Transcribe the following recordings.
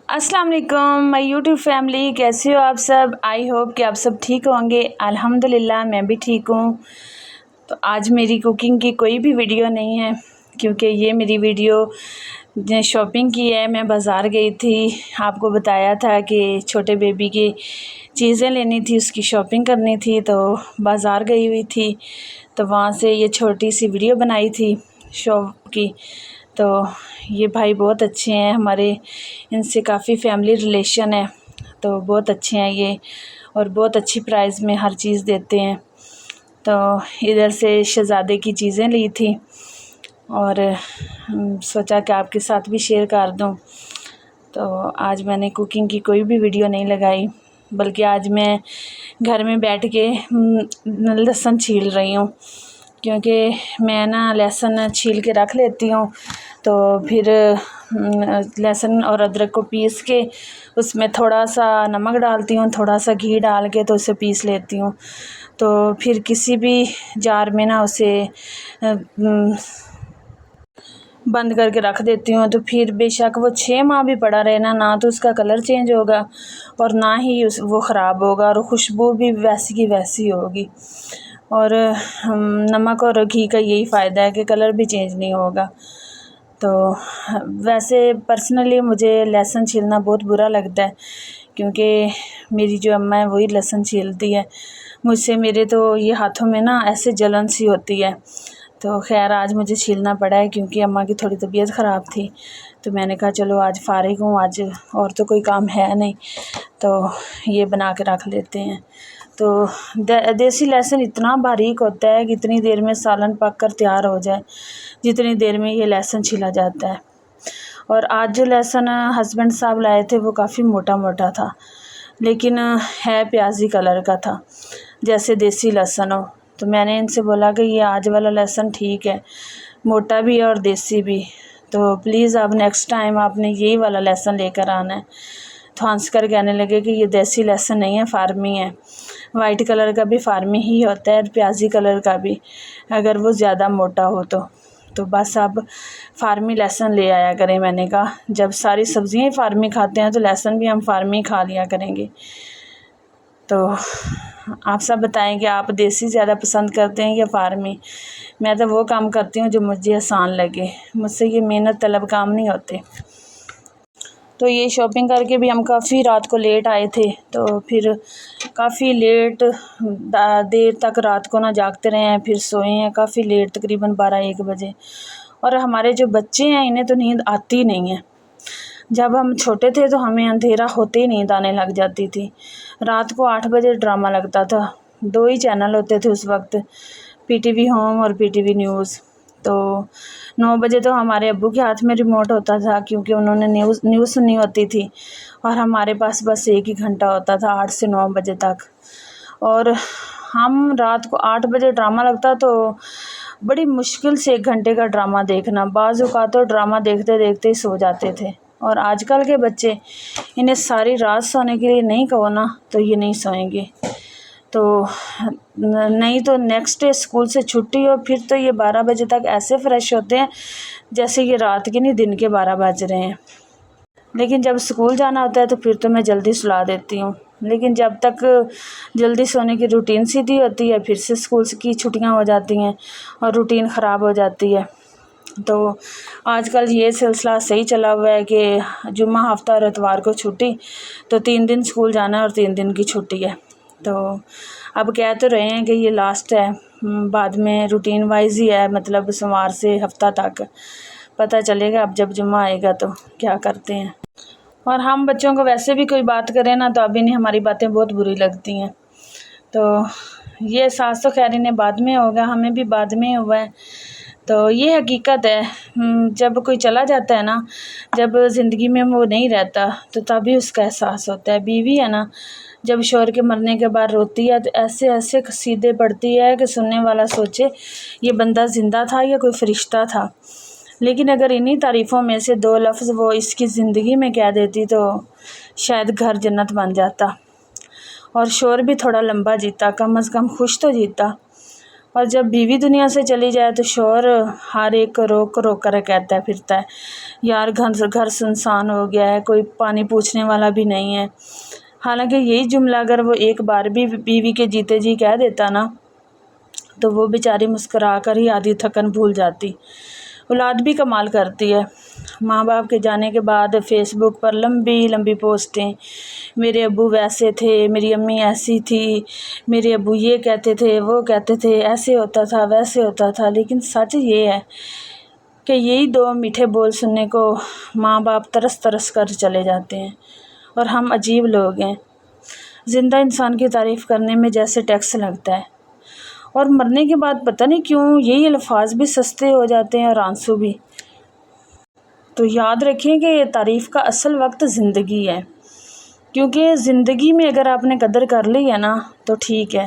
अस्सलाम वालेकुम my YouTube family, कैसे हो आप सब। आई होप कि आप सब ठीक होंगे। अल्हम्दुलिल्लाह मैं भी ठीक हूँ। तो आज मेरी कुकिंग की कोई भी वीडियो नहीं है, क्योंकि ये मेरी वीडियो शॉपिंग की है। मैं बाज़ार गई थी, आपको बताया था कि छोटे बेबी की चीज़ें लेनी थी, उसकी शॉपिंग करनी थी, तो बाज़ार गई हुई थी। तो वहाँ से ये छोटी सी वीडियो बनाई थी शॉप की। तो ये भाई बहुत अच्छे हैं हमारे, इनसे काफ़ी फैमिली रिलेशन है, तो बहुत अच्छे हैं ये और बहुत अच्छी प्राइस में हर चीज़ देते हैं। तो इधर से शहज़ादे की चीज़ें ली थी और सोचा कि आपके साथ भी शेयर कर दूं। तो आज मैंने कुकिंग की कोई भी वीडियो नहीं लगाई, बल्कि आज मैं घर में बैठ के लहसुन छील रही हूँ, क्योंकि मैं ना लहसुन छील के रख लेती हूँ, तो फिर लहसुन और अदरक को पीस के उसमें थोड़ा सा नमक डालती हूँ, थोड़ा सा घी डाल के तो उसे पीस लेती हूँ। तो फिर किसी भी जार में ना उसे बंद करके रख देती हूँ। तो फिर बेशक वो 6 माह भी पड़ा रहे ना तो उसका कलर चेंज होगा और ना ही वो ख़राब होगा, और खुशबू भी वैसी की वैसी होगी। और नमक और घी का यही फ़ायदा है कि कलर भी चेंज नहीं होगा। तो वैसे पर्सनली मुझे लहसुन छीलना बहुत बुरा लगता है, क्योंकि मेरी जो अम्मा है वही लहसुन छीलती है। मुझसे मेरे तो ये हाथों में ना ऐसे जलन सी होती है। तो खैर आज मुझे छीलना पड़ा है, क्योंकि अम्मा की थोड़ी तबीयत ख़राब थी। तो मैंने कहा चलो आज फ़ारिग हूँ, आज और तो कोई काम है नहीं, तो ये बना के रख लेते हैं। तो देसी लहसुन इतना बारीक होता है कि इतनी देर में सालन पक कर तैयार हो जाए, जितनी देर में ये लहसुन छिला जाता है। और आज जो लहसुन हस्बैंड साहब लाए थे वो काफ़ी मोटा मोटा था, लेकिन है प्याजी कलर का था, जैसे देसी लहसुन हो। तो मैंने इनसे बोला कि ये आज वाला लहसुन ठीक है, मोटा भी है और देसी भी, तो प्लीज़ आप नेक्स्ट टाइम आपने यही वाला लहसुन लेकर आना है। तो हंस कर कहने लगे कि ये देसी लहसुन नहीं है, फार्मी है। वाइट कलर का भी फार्मी ही होता है और प्याजी कलर का भी, अगर वो ज़्यादा मोटा हो तो बस आप फार्मी लहसुन ले आया करें। मैंने कहा जब सारी सब्ज़ियाँ ही फार्मी खाते हैं तो लहसुन भी हम फार्मी खा लिया करेंगे। तो आप सब बताएं कि आप देसी ज़्यादा पसंद करते हैं या फार्मी। मैं तो वो काम करती हूँ जो मुझे आसान लगे, मुझसे ये मेहनत तलब काम नहीं होते। तो ये शॉपिंग करके भी हम काफ़ी रात को लेट आए थे, तो फिर काफ़ी लेट देर तक रात को ना जागते रहे हैं, फिर सोए हैं काफ़ी लेट, तकरीबन 12-1 बजे। और हमारे जो बच्चे हैं इन्हें तो नींद आती नहीं है। जब हम छोटे थे तो हमें अंधेरा होते ही नींद आने लग जाती थी। रात को 8 बजे ड्रामा लगता था, 2 ही चैनल होते थे उस वक्त, पीटीवी होम और पीटीवी न्यूज़। तो 9 बजे तो हमारे अब्बू के हाथ में रिमोट होता था, क्योंकि उन्होंने न्यूज़ सुननी होती थी, और हमारे पास बस 1 ही घंटा होता था 8 से 9 बजे तक। और हम रात को 8 बजे ड्रामा लगता तो बड़ी मुश्किल से 1 घंटे का ड्रामा देखना, बाज़ औक़ात तो ड्रामा देखते देखते ही सो जाते थे। और आजकल के बच्चे, इन्हें सारी रात सोने के लिए नहीं कहो ना तो ये नहीं सोएंगे। तो नहीं तो नेक्स्ट डे स्कूल से छुट्टी हो, फिर तो ये 12 बजे तक ऐसे फ्रेश होते हैं जैसे ये रात के नहीं दिन के 12 बज रहे हैं। लेकिन जब स्कूल जाना होता है तो फिर तो मैं जल्दी सुला देती हूँ, लेकिन जब तक जल्दी सोने की रूटीन सीधी होती है फिर से स्कूल की छुट्टियाँ हो जाती हैं और रूटीन ख़राब हो जाती है। तो आजकल ये सिलसिला सही चला हुआ है कि जुम्मा, हफ्ता और इतवार को छुट्टी, तो 3 दिन स्कूल जाना और 3 दिन की छुट्टी है। तो अब कह तो रहे हैं कि ये लास्ट है, बाद में रूटीन वाइज ही है, मतलब सोमवार से हफ्ता तक पता चलेगा। अब जब जुम्मा आएगा तो क्या करते हैं। और हम बच्चों को वैसे भी कोई बात करें ना तो अभी नहीं, हमारी बातें बहुत बुरी लगती हैं। तो ये एहसास तो खैर इन्हें बाद में होगा, हमें भी बाद में हुआ है। तो ये हकीकत है, जब कोई चला जाता है ना, जब ज़िंदगी में वो नहीं रहता तो तभी उसका एहसास होता है। बीवी है ना, जब शौहर के मरने के बाद रोती है तो ऐसे ऐसे कसीदे पढ़ती है कि सुनने वाला सोचे ये बंदा ज़िंदा था या कोई फ़रिश्ता था। लेकिन अगर इन्हीं तारीफ़ों में से 2 लफ्ज़ वो इसकी ज़िंदगी में कह देती तो शायद घर जन्नत बन जाता, और शौहर भी थोड़ा लंबा जीता, कम अज़ कम खुश तो जीता। اور جب بیوی دنیا سے چلی جائے تو شوہر ہر ایک کو روک روک کر کہتا پھرتا ہے یار گھر سنسان ہو گیا ہے، کوئی پانی پوچھنے والا بھی نہیں ہے۔ حالانکہ یہی جملہ اگر وہ ایک بار بھی بیوی کے جیتے جی کہہ دیتا نا تو وہ بیچاری مسکرا کر ہی آدھی تھکن بھول جاتی۔ اولاد بھی کمال کرتی ہے۔ ماں باپ کے جانے کے بعد فیس بک پر لمبی لمبی پوسٹیں، میرے ابو ویسے تھے، میری امی ایسی تھی، میرے ابو یہ کہتے تھے وہ کہتے تھے، ایسے ہوتا تھا ویسے ہوتا تھا۔ لیکن سچ یہ ہے کہ یہی دو میٹھے بول سننے کو ماں باپ ترس ترس کر چلے جاتے ہیں۔ اور ہم عجیب لوگ ہیں، زندہ انسان کی تعریف کرنے میں جیسے ٹیکس لگتا ہے، اور مرنے کے بعد پتہ نہیں کیوں یہی الفاظ بھی سستے ہو جاتے ہیں اور آنسو بھی۔ تو یاد رکھیں کہ تعریف کا اصل وقت زندگی ہے، کیونکہ زندگی میں اگر آپ نے قدر کر لی ہے نا تو ٹھیک ہے،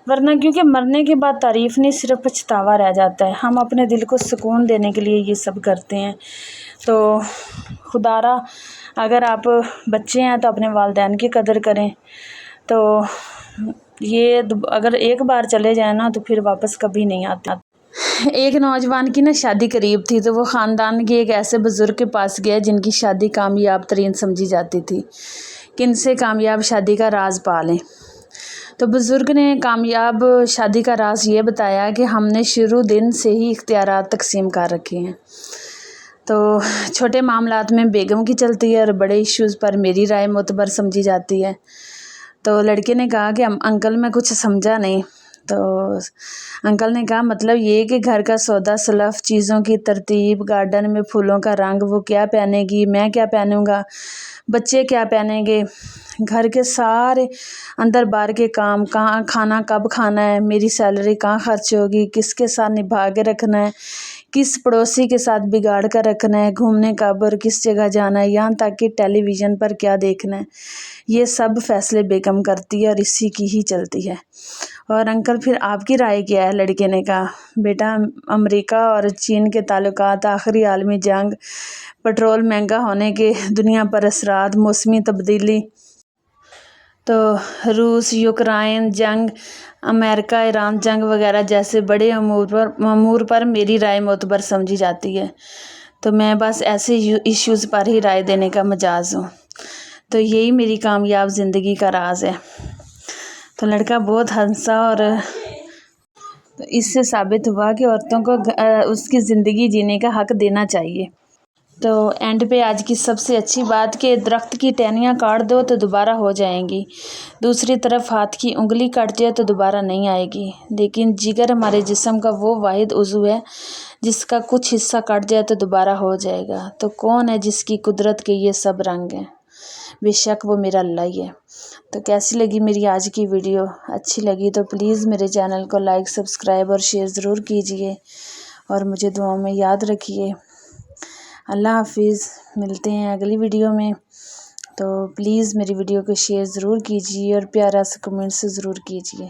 ورنہ کیونکہ مرنے کے بعد تعریف نہیں صرف پچھتاوا رہ جاتا ہے۔ ہم اپنے دل کو سکون دینے کے لیے یہ سب کرتے ہیں۔ تو خدا را اگر آپ بچے ہیں تو اپنے والدین کی قدر کریں، تو یہ اگر ایک بار چلے جائیں نا تو پھر واپس کبھی نہیں آتے۔ ایک نوجوان کی نا شادی قریب تھی تو وہ خاندان کے ایک ایسے بزرگ کے پاس گیا جن کی شادی کامیاب ترین سمجھی جاتی تھی کہ ان سے کامیاب شادی کا راز پالیں۔ تو بزرگ نے کامیاب شادی کا راز یہ بتایا کہ ہم نے شروع دن سے ہی اختیارات تقسیم کر رکھے ہیں۔ تو چھوٹے معاملات میں بیگم کی چلتی ہے اور بڑے ایشوز پر میری رائے معتبر سمجھی جاتی ہے۔ تو لڑکے نے کہا کہ انکل میں کچھ سمجھا نہیں۔ تو انکل نے کہا مطلب یہ کہ گھر کا سودا سلف، چیزوں کی ترتیب، گارڈن میں پھولوں کا رنگ، وہ کیا پہنے گی، میں کیا پہنوں گا، بچے کیا پہنیں گے، گھر کے سارے اندر باہر کے کام، کہاں کھانا کب کھانا ہے، میری سیلری کہاں خرچ ہوگی، کس کے ساتھ نبھا کے رکھنا ہے، کس پڑوسی کے ساتھ بگاڑ کر رکھنا ہے، گھومنے کب اور کس جگہ جانا ہے، یہاں تک کہ ٹیلی ویژن پر کیا دیکھنا ہے، یہ سب فیصلے بیگم کرتی ہے اور اسی کی ہی چلتی ہے۔ اور انکل پھر آپ کی رائے کیا ہے؟ لڑکے نے کہا بیٹا امریکہ اور چین کے تعلقات، آخری عالمی جنگ، پٹرول مہنگا ہونے کے دنیا پر اثرات، موسمی تبدیلی، تو روس یوکرائن جنگ، امریکہ ایران جنگ وغیرہ جیسے بڑے امور پر میری رائے معتبر سمجھی جاتی ہے۔ تو میں بس ایسے ایشوز پر ہی رائے دینے کا مجاز ہوں۔ تو یہی میری کامیاب زندگی کا راز ہے۔ تو لڑکا بہت ہنسا اور تو اس سے ثابت ہوا کہ عورتوں کو اس کی زندگی جینے کا حق دینا چاہیے۔ تو اینڈ پہ آج کی سب سے اچھی بات کہ درخت کی ٹہنیاں کاٹ دو تو دوبارہ ہو جائیں گی، دوسری طرف ہاتھ کی انگلی کٹ جائے تو دوبارہ نہیں آئے گی، لیکن جگر ہمارے جسم کا وہ واحد عضو ہے جس کا کچھ حصہ کٹ جائے تو دوبارہ ہو جائے گا۔ تو کون ہے جس کی قدرت کے یہ سب رنگ ہیں؟ بے شک وہ میرا اللہ ہی ہے۔ تو کیسی لگی میری آج کی ویڈیو؟ اچھی لگی تو پلیز میرے چینل کو لائک، سبسکرائب اور شیئر ضرور کیجئے، اور مجھے دعاؤں میں یاد رکھیے۔ اللہ حافظ، ملتے ہیں اگلی ویڈیو میں۔ تو پلیز میری ویڈیو کو شیئر ضرور کیجیے اور پیارا سا کمنٹ ضرور کیجیے۔